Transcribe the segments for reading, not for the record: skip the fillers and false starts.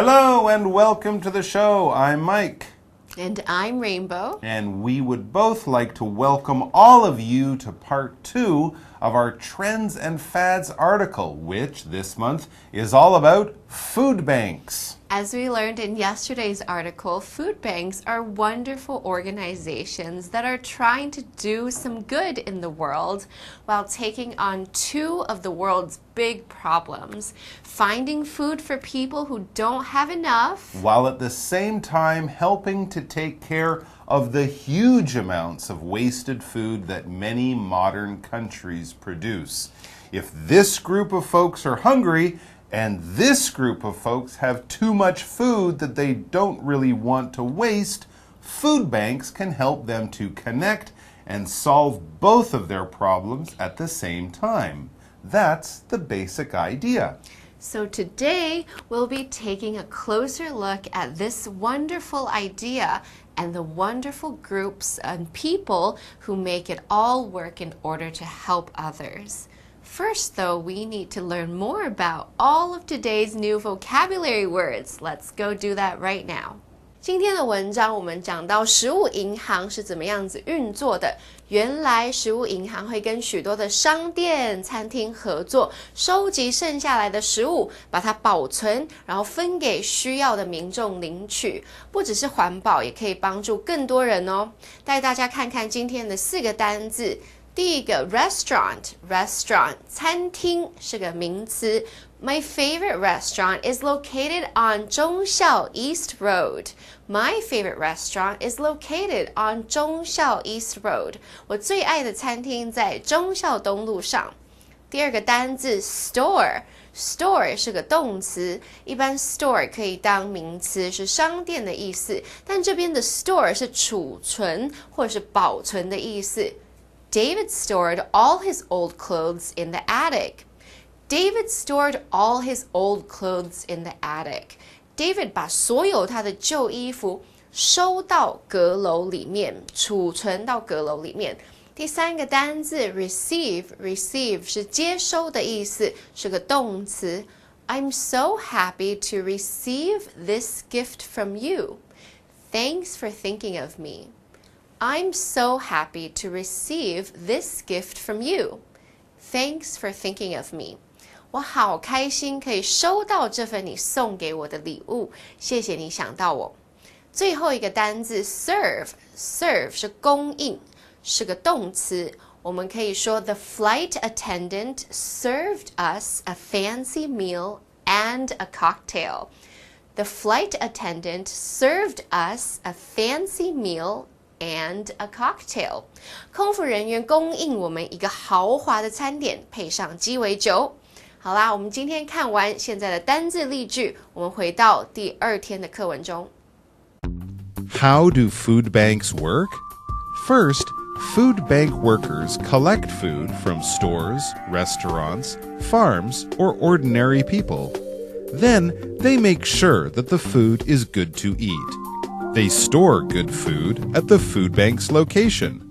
Hello and welcome to the show. I'm Mike. And I'm Rainbow. And we would both like to welcome all of you to part 2 of our Trends and Fads article, which this month is all about food banks. As we learned in yesterday's article, food banks are wonderful organizations that are trying to do some good in the world while taking on 2 of the world's big problems, finding food for people who don't have enough, while at the same time helping to take care of the huge amounts of wasted food that many modern countries produce. If this group of folks are hungry, and this group of folks have too much food that they don't really want to waste, food banks can help them to connect and solve both of their problems at the same time. That's the basic idea. So today we'll be taking a closer look at this wonderful idea and the wonderful groups and people who make it all work in order to help others. First, though, we need to learn more about all of today's new vocabulary words. Let's go do that right now. 今天的文章我们讲到食物银行是怎么样子运作的。原来食物银行会跟许多的商店、餐厅合作，收集剩下来的食物，把它保存，然后分给需要的民众领取。不只是环保，也可以帮助更多人哦。带大家看看今天的4个单字。第一个 restaurant 餐厅是个名词。My favorite restaurant is located on 忠孝 East Road. My favorite restaurant is located on 忠孝 East Road. 我最爱的餐厅在忠孝东路上。第二个单字 store 是个动词，一般 store 可以当名词，是商店的意思，但这边的 store 是储存或者是保存的意思。David stored all his old clothes in the attic. David stored all his old clothes in the attic. David 把所有他的旧衣服收到阁楼里面，储存到阁楼里面。第三个单字 receive 是接收的意思，是个动词。I'm so happy to receive this gift from you. Thanks for thinking of me. I'm so happy to receive this gift from you. Thanks for thinking of me. 我好开心可以收到这份你送给我的礼物，谢谢你想到我。最后一个单字 serve 是供应，是个动词。我们可以说 The flight attendant served us a fancy meal and a cocktail. The flight attendant served us a fancy meal and a cocktail. 空服人员供应我们一个豪华的餐点，配上鸡尾酒。好啦，我们今天看完现在的单字例句，我们回到第2天的课文中。How do food banks work? First, food bank workers collect food from stores, restaurants, farms, or ordinary people. Then, they make sure that the food is good to eat. They store good food at the food bank's location.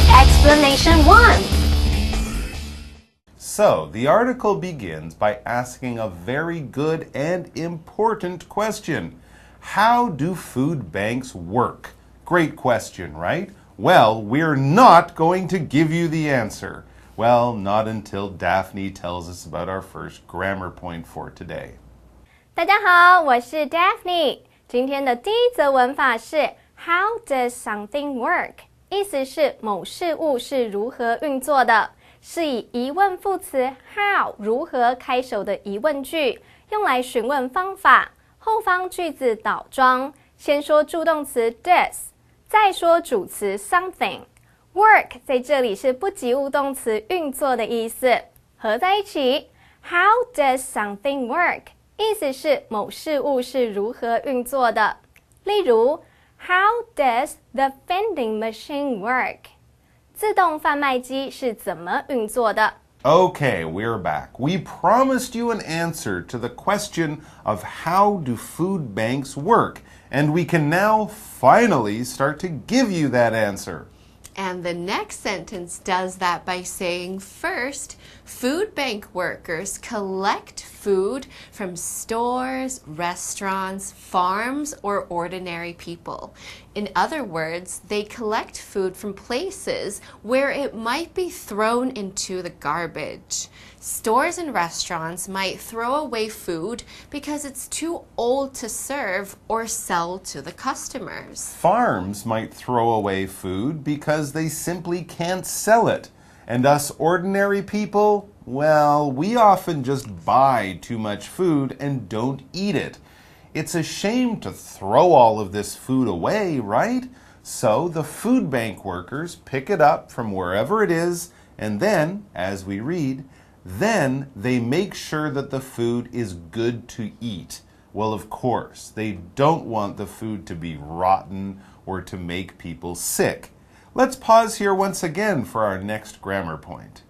Explanation 1. So, the article begins by asking a very good and important question. How do food banks work? Great question, right? Well, we're not going to give you the answer. Well, not until Daphne tells us about our first grammar point for today. 大家好，我是 Daphne。今天的第一则文法是 How does something work？ 意思是某事物是如何运作的，是以疑问副词 how 如何开首的疑问句，用来询问方法。后方句子倒装，先说助动词 does， 再说主词 something。Work 在这里是不及物动词运作的意思，合在一起 How does something work？ 意思是某事物是如何运作的。例如 How does the vending machine work？ 自动贩卖机是怎么运作的？ Okay, we're back. We promised you an answer to the question of how do food banks work, and we can now finally start to give you that answer. And the next sentence does that by saying, first, food bank workers collect food from stores, restaurants, farms, or ordinary people. In other words, they collect food from places where it might be thrown into the garbage. Stores and restaurants might throw away food because it's too old to serve or sell to the customers. Farms might throw away food because they simply can't sell it. And us ordinary people, well, we often just buy too much food and don't eat it. It's a shame to throw all of this food away, right? So the food bank workers pick it up from wherever it is, and then, as we read, then they make sure that the food is good to eat. Well, of course, they don't want the food to be rotten or to make people sick. Let's pause here once again for our next grammar point.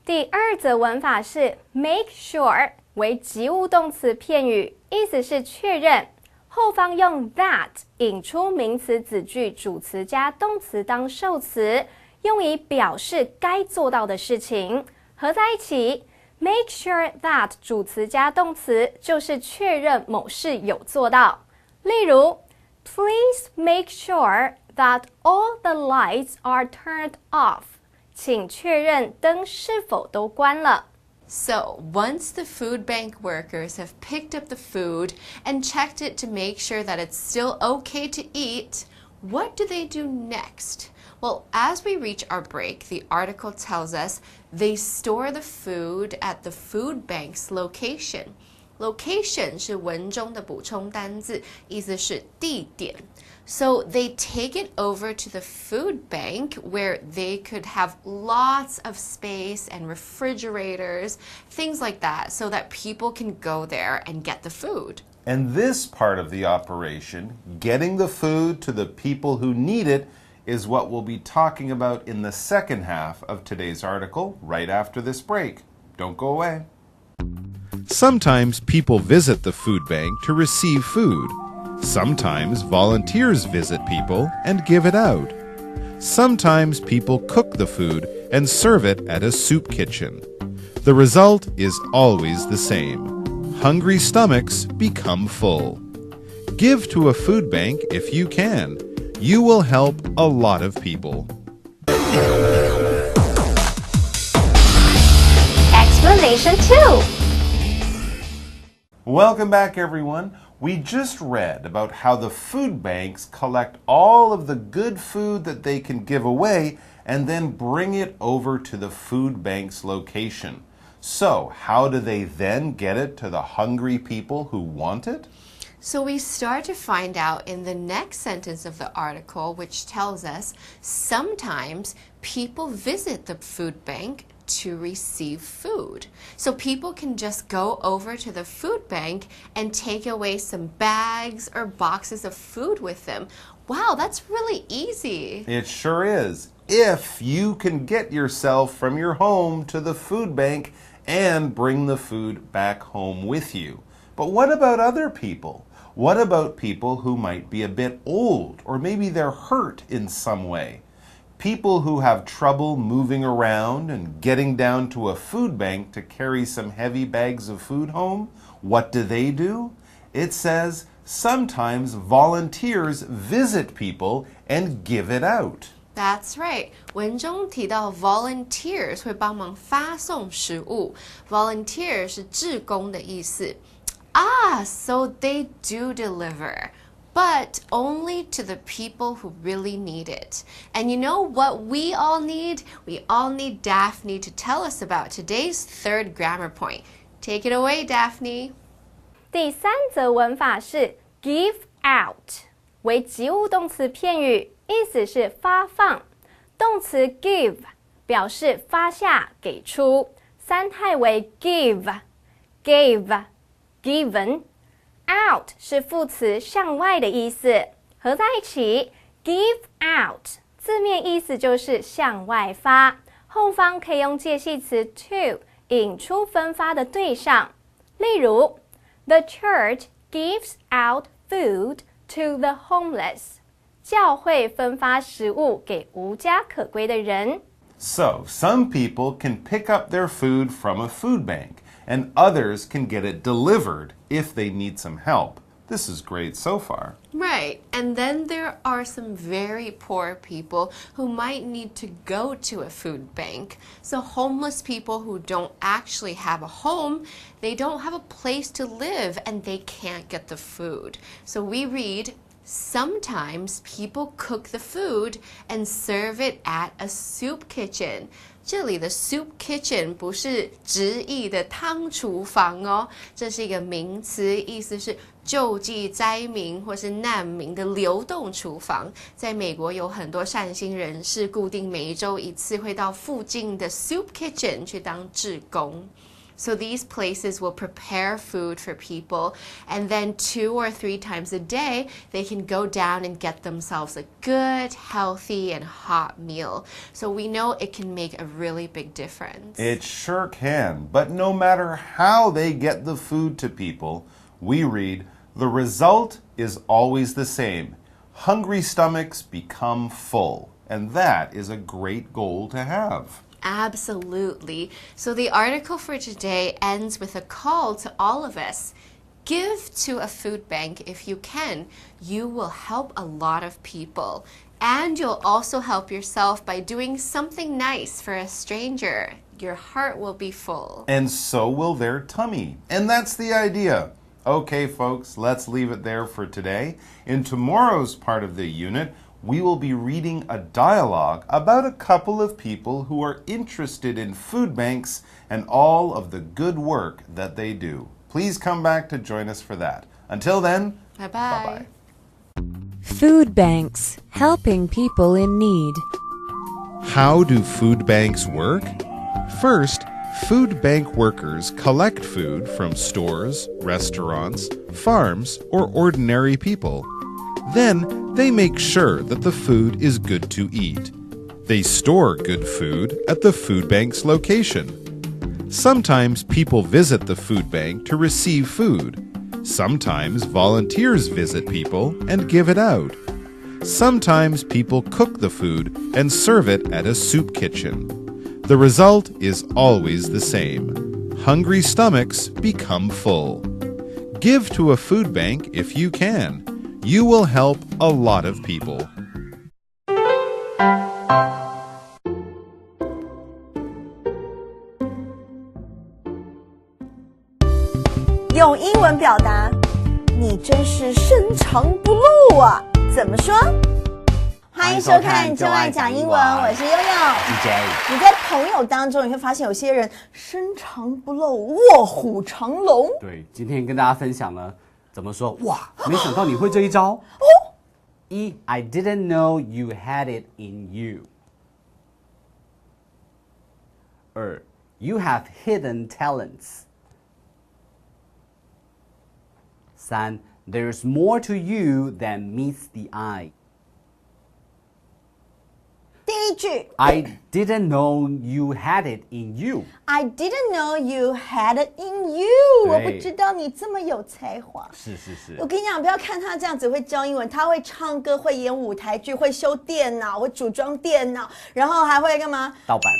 第二则文法是 make sure 为及物动词片语，意思是确认。后方用 that 引出名词子句主词加动词当受词，用以表示该做到的事情。合在一起 make sure that 主词加动词就是确认某事有做到。例如 Please make sure that all the lights are turned off. 请确认灯是否都关了。So, once the food bank workers have picked up the food and checked it to make sure that it's still okay to eat, what do they do next? Well, as we reach our break, the article tells us they store the food at the food bank's location. Location 是文中的补充单字，意思是地点。So they take it over to the food bank where they could have lots of space and refrigerators, things like that, so that people can go there and get the food. And this part of the operation, getting the food to the people who need it, is what we'll be talking about in the second half of today's article, right after this break. Don't go away. Sometimes people visit the food bank to receive food. Sometimes volunteers visit people and give it out. Sometimes people cook the food and serve it at a soup kitchen. The result is always the same. Hungry stomachs become full. Give to a food bank if you can. You will help a lot of people. Explanation 2. Welcome back, everyone. We just read about how the food banks collect all of the good food that they can give away and then bring it over to the food bank's location. So, how do they then get it to the hungry people who want it? So we start to find out in the next sentence of the article, which tells us sometimes people visit the food bank to receive food. So people can just go over to the food bank and take away some bags or boxes of food with them. Wow, that's really easy. It sure is. If you can get yourself from your home to the food bank and bring the food back home with you. But what about other people? What about people who might be a bit old or maybe they're hurt in some way? People who have trouble moving around and getting down to a food bank to carry some heavy bags of food home, what do? It says sometimes volunteers visit people and give it out. That's right. 文中提到 volunteers 会帮忙发送食物 ，volunteer 是志工的意思。So they do deliver, but only to the people who really need it. And you know what we all need? We all need Daphne to tell us about today's third grammar point. Take it away, Daphne. 第三则文法是 give out 为及物动词片语，意思是发放。动词 give 表示发下给出，三态为 give, gave, given. Out 是副词向外的意思，合在一起 give out 字面意思就是向外发，后方可以用介系词 to 引出分发的对象。例如 The church gives out food to the homeless. 教会分发食物给无家可归的人。So, some people can pick up their food from a food bank, and others can get it delivered if they need some help. This is great so far. Right, and then there are some very poor people who might need to go to a food bank. So homeless people who don't actually have a home, they don't have a place to live and they can't get the food. So we read, sometimes people cook the food and serve it at a soup kitchen. 这里的 soup kitchen 不是直译的汤厨房哦，这是一个名词，意思是救济灾民或是难民的流动厨房。在美国有很多善心人士固定每一周一次会到附近的 soup kitchen 去当志工。So these places will prepare food for people, and then 2 or 3 times a day, they can go down and get themselves a good, healthy, and hot meal. So we know it can make a really big difference. It sure can, but no matter how they get the food to people, we read, the result is always the same. Hungry stomachs become full, and that is a great goal to have. Absolutely. So the article for today ends with a call to all of us. Give to a food bank if you can. You will help a lot of people. And you'll also help yourself by doing something nice for a stranger. Your heart will be full. And so will their tummy. And that's the idea. Okay, folks, let's leave it there for today. In tomorrow's part of the unit, we will be reading a dialogue about a couple of people who are interested in food banks and all of the good work that they do. Please come back to join us for that. Until then, bye-bye. Food banks, helping people in need. How do food banks work? First, food bank workers collect food from stores, restaurants, farms, or ordinary people. Then, they make sure that the food is good to eat. They store good food at the food bank's location. Sometimes people visit the food bank to receive food. Sometimes volunteers visit people and give it out. Sometimes people cook the food and serve it at a soup kitchen. The result is always the same. Hungry stomachs become full. Give to a food bank if you can. You will help a lot of people. 用英文表达，你真是深藏不露啊！怎么说？欢迎收看《就爱讲英文》，我是悠悠。DJ。你在朋友当中，你会发现有些人深藏不露，卧虎藏龙。对，今天跟大家分享呢，怎么说？哇，没想到你会这一招哦！一 ，I didn't know you had it in you。二 ，You have hidden talents。三 ，There's more to you than meets the eye。第一句 I didn't know you had it in you. I didn't know you had it in you. 我不知道你这么有才华。是。我跟你讲，不要看他这样子会教英文，他会唱歌，会演舞台剧，会修电脑，会组装电脑，然后还会干嘛？盗版。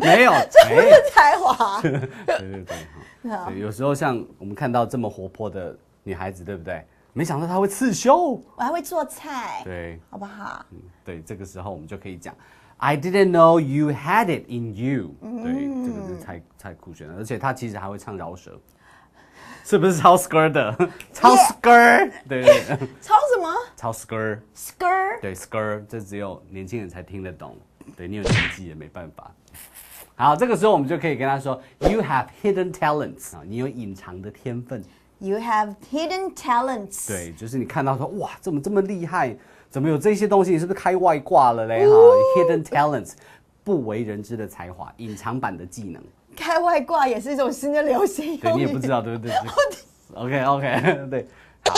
没有，这不是才华。对，有时候像我们看到这么活泼的女孩子，对不对？没想到她会刺绣，我还会做菜，对，好不好？对，这个时候我们就可以讲 I didn't know you had it in you。对，这个是太酷炫了，而且她其实还会唱饶舌，是不是超 skr 的？超 skr， 对。超什么？超 skr。对 skr， 这只有年轻人才听得懂，对你有年纪也没办法。好，这个时候我们就可以跟她说 You have hidden talents， 你有隐藏的天分。You have hidden talents。对，就是你看到说哇，怎么这么厉害？怎么有这些东西？你是不是开外挂了嘞？哈 ，hidden talents， 不为人知的才华，隐藏版的技能。开外挂也是一种新的流行用语。对你也不知道，对不对？OK， 对。好。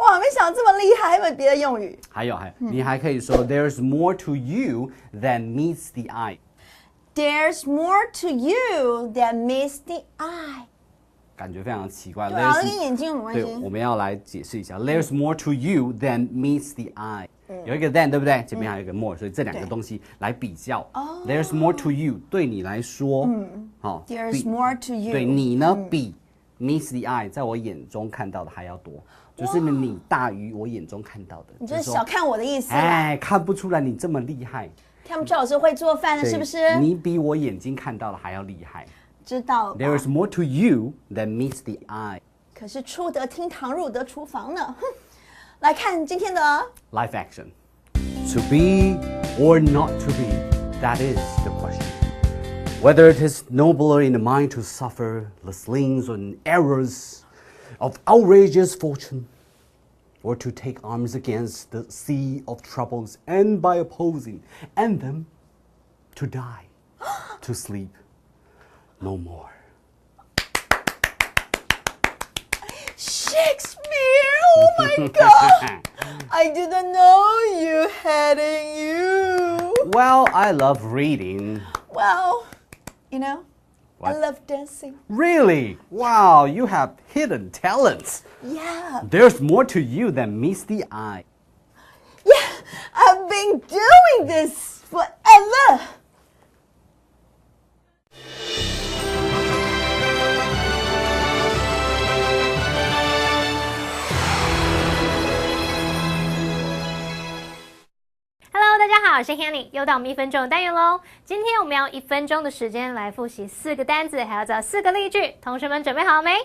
哇，没想到这么厉害，还有没有别的用语？还有，你还可以说 There's more to you than meets the eye。There's more to you than meets the eye。感觉非常的奇怪。对啊，跟眼睛有没关系？对，我们要来解释一下。There's more to you than meets the eye。有一个 than 对不对？前面还有一个 more，所以这两个东西来比较。There's more to you， 对你来说，好。There's more to you。对你呢，比 meets the eye， 在我眼中看到的还要多，就是你大于我眼中看到的。你就是小看我的意思啦。哎，看不出来你这么厉害。看不出来我是会做饭的，是不是？你比我眼睛看到的还要厉害。知道吧 There is more to you than meets the eye。可是出得厅堂，入得厨房呢。哼，来看今天的 life action。To be or not to be, that is the question. Whether it is nobler in the mind to suffer the slings and arrows of outrageous fortune, or to take arms against the sea of troubles, and by opposing and them to die, to sleep no more. Shakespeare! Oh my God! I didn't know you had in you. Well, I love reading. Well, you know, What? I love dancing. Really? Wow, you have hidden talents. Yeah. There's more to you than meets the eye. Yeah, I've been doing this forever. Hello， 大家好，我是 Hanny， 又到我们1分钟的单元喽。今天我们要1分钟的时间来复习4个单字，还要找4个例句。同学们准备好没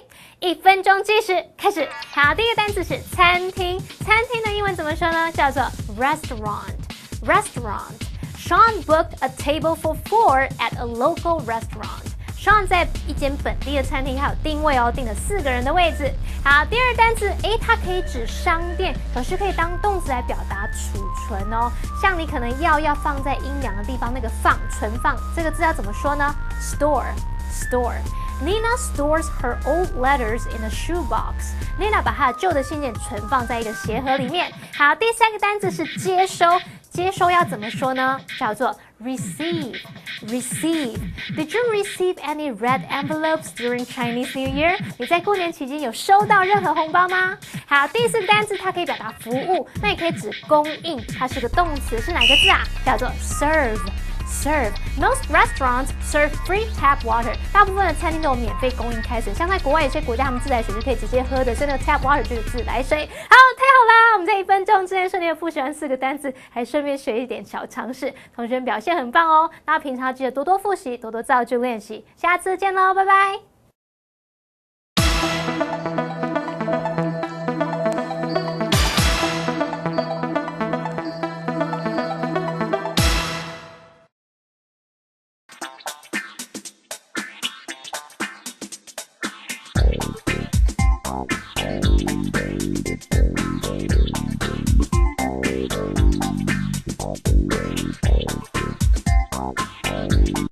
？1分钟计时开始。好，第一个单字是餐厅。餐厅的英文怎么说呢？叫做 restaurant。Sean booked a table for 4 at a local restaurant。Sean 在一间本地的餐厅还有定位哦，订了4个人的位置。好，第二单字，它可以指商店，可是可以当动词来表达储存哦。像你可能要放在阴凉的地方，那个放存放这个字要怎么说呢 ？Store。Nina stores her old letters in a shoebox. Nina 把她的旧的信件存放在一个鞋盒里面。好，第三个单字是接收。接收要怎么说呢？叫做 receive。Did you receive any red envelopes during Chinese New Year？ 你在过年期间有收到任何红包吗？好，第四个单字它可以表达服务，那也可以指供应，它是个动词，是哪个字啊？叫做 serve。Most restaurants serve free tap water. 大部分的餐厅都有免费供应开水，像在国外有些国家，他们自来水是可以直接喝的，所以那个 tap water 就是自来水。好，太好啦！我们在1分钟之内顺利的复习完4个单字，还顺便学一点小常识，同学们表现很棒哦。那平常记得多多复习，多多造句练习。下次见喽，拜拜。